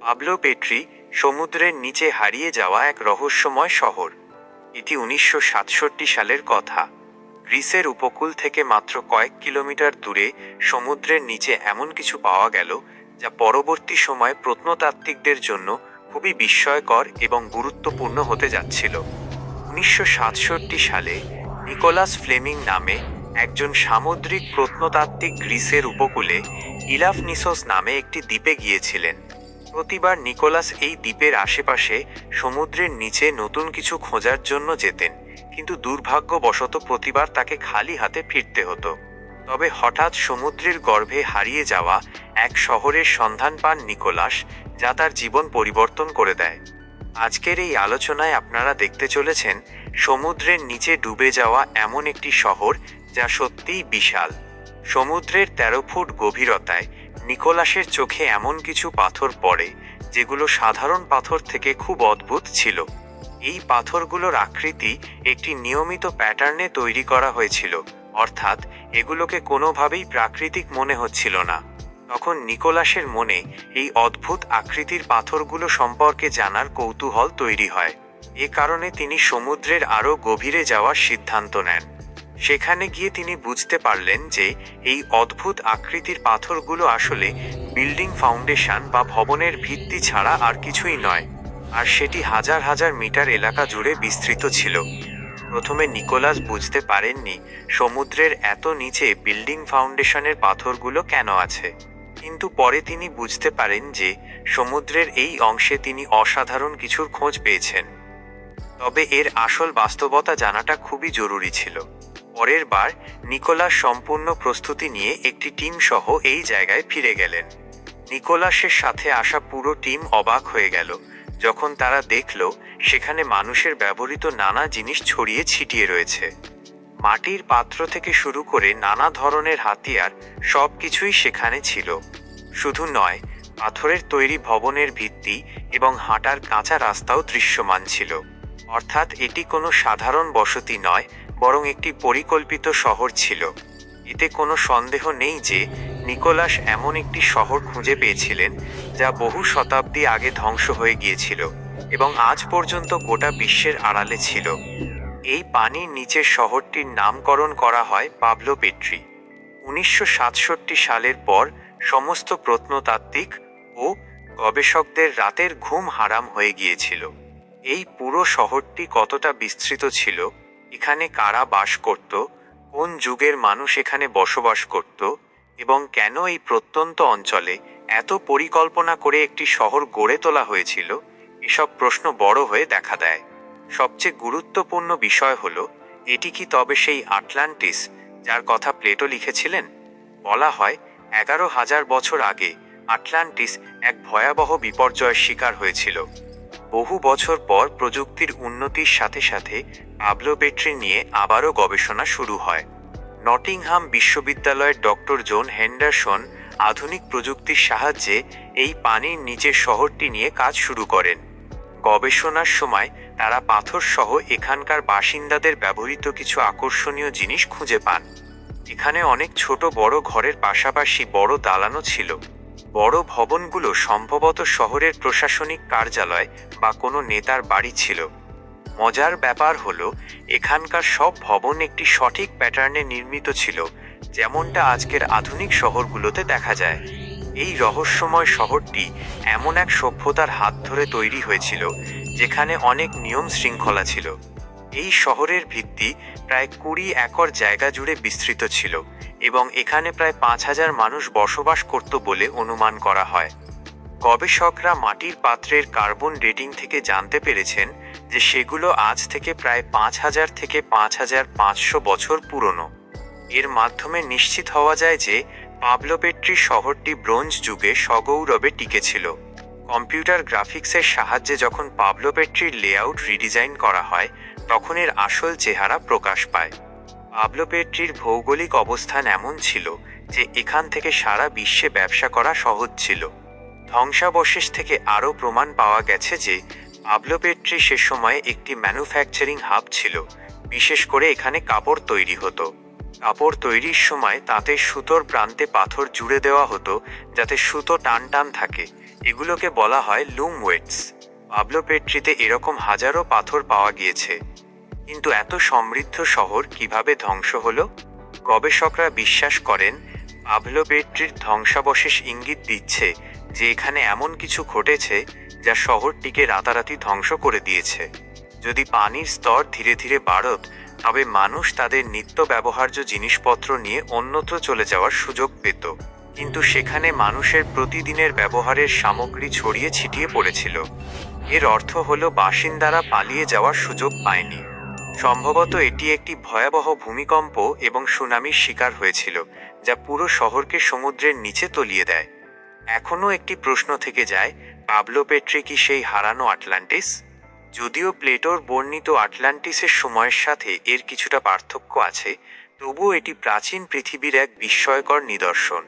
Pablo পেট্রি সমুদ্রের নিচে হারিয়ে যাওয়া এক রহস্যময় শহর। এটি 1967 সালের কথা। গ্রিসের উপকূল থেকে মাত্র কয়েক কিলোমিটার দূরে সমুদ্রের নিচে এমন কিছু পাওয়া গেল যা পরবর্তী সময়ে প্রত্নতাত্ত্বিকদের জন্য খুবই বিস্ময়কর এবং গুরুত্বপূর্ণ হতে যাচ্ছিল। 1967 সালে নিকোলাস ফ্লেমিং নামে একজন সামুদ্রিক প্রত্নতাত্ত্বিক গ্রিসের উপকূলে ইলাফনিসোস নামে একটি দ্বীপে গিয়েছিলেন। প্রতিবার নিকোলাস এই দ্বীপের আশেপাশে সমুদ্রের নিচে নতুন কিছু খোঁজার জন্য যেতেন, কিন্তু দুর্ভাগ্যবশত প্রতিবার তাকে খালি হাতে ফিরতে হতো। তবে হঠাৎ সমুদ্রের গর্ভে হারিয়ে যাওয়া এক শহরের সন্ধান পান নিকোলাস, যা তার জীবন পরিবর্তন করে দেয়। আজকের এই আলোচনায় আপনারা দেখতে চলেছেন সমুদ্রের নিচে ডুবে যাওয়া এমন একটি শহর যা সত্যিই বিশাল। সমুদ্রের 13 ফুট গভীরতায় নিকোলাসের চোখে এমন কিছু পাথর পড়ে যেগুলো সাধারণ পাথর থেকে খুব অদ্ভুত ছিল। এই পাথরগুলোর আকৃতি একটি নিয়মিত প্যাটার্নে তৈরি করা হয়েছিল, অর্থাৎ এগুলোকে কোনোভাবেই প্রাকৃতিক মনে হচ্ছিল না। তখন নিকোলাসের মনে এই অদ্ভুত আকৃতির পাথরগুলো সম্পর্কে জানার কৌতূহল তৈরি হয়। এ কারণে তিনি সমুদ্রের আরও গভীরে যাওয়ার সিদ্ধান্ত নেন। সেখানে গিয়ে তিনি বুঝতে পারলেন যে এই অদ্ভুত আকৃতির পাথরগুলো আসলে বিল্ডিং ফাউন্ডেশন বা ভবনের ভিত্তি ছাড়া আর কিছুই নয়, আর সেটি হাজার হাজার মিটার এলাকা জুড়ে বিস্তৃত ছিল। প্রথমে নিকোলাস বুঝতে পারেননি সমুদ্রের এত নিচে বিল্ডিং ফাউন্ডেশনের পাথরগুলো কেন আছে, কিন্তু পরে তিনি বুঝতে পারেন যে সমুদ্রের এই অংশে তিনি অসাধারণ কিছুর খোঁজ পেয়েছেন। তবে এর আসল বাস্তবতা জানাটা খুবই জরুরি ছিল। পরের বার নিকোলাস সম্পূর্ণ প্রস্তুতি নিয়ে একটি টিম সহ এই জায়গায় ফিরে গেলেন। নিকোলাসের সাথে আসা পুরো টিম অবাক হয়ে গেল যখন তারা দেখল সেখানে মানুষের ব্যবহৃত নানা জিনিস ছড়িয়ে ছিটিয়ে রয়েছে। মাটির পাত্র থেকে শুরু করে নানা ধরনের হাতিয়ার, সব কিছুই সেখানে ছিল। শুধু নয়, পাথরের তৈরি ভবনের ভিত্তি এবং হাঁটার কাঁচা রাস্তাও দৃশ্যমান ছিল। অর্থাৎ এটি কোনো সাধারণ বসতি নয়, বরং একটি পরিকল্পিত শহর ছিল। এতে কোনো সন্দেহ নেই যে নিকোলাস এমন একটি শহর খুঁজে পেয়েছিলেন যা বহু শতাব্দী আগে ধ্বংস হয়ে গিয়েছিল এবং আজ পর্যন্ত গোটা বিশ্বের আড়ালে ছিল। এই পানির নিচের শহরটির নামকরণ করা হয় পাবলো পেট্রি। 1967 সালের পর সমস্ত প্রত্নতাত্ত্বিক ও গবেষকদের রাতের ঘুম হারাম হয়ে গিয়েছিল। এই পুরো শহরটি কতটা বিস্তৃত ছিল, এখানে কারা বাস করত, কোন যুগের মানুষ এখানে বসবাস করত, এবং কেন এই প্রত্যন্ত অঞ্চলে এত পরিকল্পনা করে একটি শহর গড়ে তোলা হয়েছিল, এসব প্রশ্ন বড় হয়ে দেখা দেয়। সবচেয়ে গুরুত্বপূর্ণ বিষয় হলো, এটি কি তবে সেই আটলান্টিস যার কথা প্লেটো লিখেছিলেন? বলা হয় 11,000 বছর আগে আটলান্টিস এক ভয়াবহ বিপর্যয়ের শিকার হয়েছিল। বহু বছর পর প্রযুক্তির উন্নতির সাথে সাথে পাবলো পেট্রি নিয়ে আবারও গবেষণা শুরু হয়। নটিংহাম বিশ্ববিদ্যালয়ের ডক্টর জন হেন্ডারসন আধুনিক প্রযুক্তির সাহায্যে এই পানির নিচের শহরটি নিয়ে কাজ শুরু করেন। গবেষণার সময় তারা পাথর সহ এখানকার বাসিন্দাদের ব্যবহৃত কিছু আকর্ষণীয় জিনিস খুঁজে পান। এখানে অনেক ছোট বড় ঘরের পাশাপাশি বড় দালানও ছিল। বড় ভবনগুলো সম্ভবত শহরের প্রশাসনিক কার্যালয় বা কোনো নেতার বাড়ি ছিল। মজার ব্যাপার হলো, এখানকার সব ভবন একটি সঠিক প্যাটার্নে নির্মিত ছিল, যেমনটা আজকের আধুনিক শহরগুলোতে দেখা যায়। এই রহস্যময় শহরটি এমন এক সভ্যতার হাত ধরে তৈরি হয়েছিল যেখানে অনেক নিয়ম শৃঙ্খলা ছিল। এই শহরের ভিত্তি প্রায় 20 একর জায়গা জুড়ে বিস্তৃত ছিল এবং এখানে প্রায় 5,000 মানুষ বসবাস করত বলে অনুমান করা হয়। গবেষকরা মাটির পাত্রের কার্বন ডেটিং থেকে জানতে পেরেছেন যে সেগুলো আজ থেকে প্রায় 5,000 থেকে 5,500 বছর পুরনো। এর মাধ্যমে নিশ্চিত হওয়া যায় যে পাবলো পেট্রি শহরটি ব্রোঞ্জ যুগে সগৌরবে টিকেছিল। কম্পিউটার গ্রাফিক্সের সাহায্যে যখন পাবলো পেট্রির লেআউট রিডিজাইন করা হয়, তখন এর আসল চেহারা প্রকাশ পায়। পাবলো পেট্রির ভৌগোলিক অবস্থান এমন ছিল যে এখান থেকে সারা বিশ্বে ব্যবসা করা সহজ ছিল। ধ্বংসাবশেষ থেকে আরও প্রমাণ পাওয়া গেছে যে পাবলো পেট্রি সে সময়ে একটি ম্যানুফ্যাকচারিং হাব ছিল। বিশেষ করে এখানে কাপড় তৈরি হতো। কাপড় তৈরির সময় তাঁতের সুতোর প্রান্তে পাথর জুড়ে দেওয়া হতো যাতে সুতো টান টান থাকে এগুলোকে বলা হয় লুম ওয়েটস। পাবলো পেট্রিতে এরকম হাজারো পাথর পাওয়া গিয়েছে, কিন্তু এত সমৃদ্ধ শহর কিভাবে ধ্বংস হলো? গবেষকরা বিশ্বাস করেন পাবলো পেট্রির ধ্বংসাবশেষ ইঙ্গিত দিচ্ছে যে এখানে এমন কিছু ঘটেছে যা শহরটিকে রাতারাতি ধ্বংস করে দিয়েছে। যদি পানির স্তর ধীরে ধীরে বাড়ত, তবে মানুষ তাদের নিত্য ব্যবহার্য জিনিসপত্র নিয়ে অন্যত্র চলে যাওয়ার সুযোগ পেত, কিন্তু সেখানে মানুষের প্রতিদিনের ব্যবহারের সামগ্রী ছড়িয়ে ছিটিয়ে পড়েছিল। এর অর্থ হলো বাসিন্দারা পালিয়ে যাওয়ার সুযোগ পায়নি। সম্ভবত এটি একটি ভয়াবহ ভূমিকম্প এবং সুনামির শিকার হয়েছিল, যা পুরো শহরকে সমুদ্রের নিচে তলিয়ে দেয়। এখনও একটি প্রশ্ন থেকে যায়, পাবলো পেট্রি কি সেই হারানো আটলান্টিস? যদিও প্লেটোর বর্ণিত আটলান্টিসের সময়ের সাথে এর কিছুটা পার্থক্য আছে, তবুও এটি প্রাচীন পৃথিবীর এক বিস্ময়কর নিদর্শন।